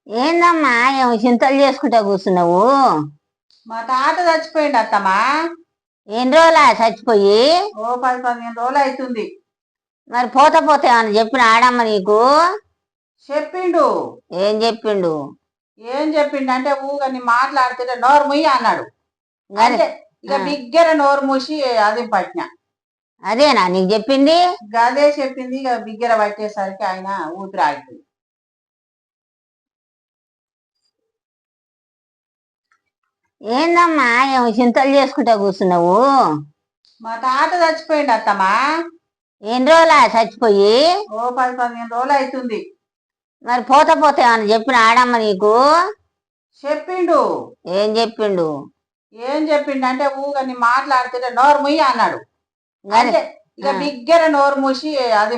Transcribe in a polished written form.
ఏందమ్మా ఏమో చింతలు చేసుకుంటా కూర్చున్నావు? మా తాత చచ్చిపోయిండు అత్తమ్మా. ఎన్ని రోజులా చచ్చిపోయి? ఓ 10-15 రోజులు అవుతుంది. మరి పోత పోతే ఏమన్నా చెప్పిన ఆడమ్మ నీకు? చెప్పిండు. ఏం చెప్పిండు? ఏం చెప్పిండు అంటే ఊగా నీ మాట్లాడుతుంటే నోరు ముయ్యి అన్నాడు. అంటే ఇక బిగ్గర నోరు మూసి అది పట్టిన. అదేనా నీకు చెప్పింది? గదే చెప్పింది. ఇక బిగ్గర పట్టేసరికి ఆయన ఊపిరి ఆగిపోయింది. ఏందమ్మా ఏమో చింతలు చేసుకుంటా కూర్చున్నావు? మా తాత చచ్చిపోయిండు అత్తమ్మా. ఎన్ని రోజులా చచ్చిపోయి? ఓ 10-15 రోజులు అవుతుంది. మరి పోత పోతే ఏమన్నా చెప్పిన ఆడమ్మ నీకు? చెప్పిండు. ఏం చెప్పిండు? ఏం చెప్పిండు అంటే ఊగా నీ మాట్లాడుతుంటే నోరు ముయ్యి అన్నాడు. అంటే ఇక బిగ్గర నోరు మూసి అది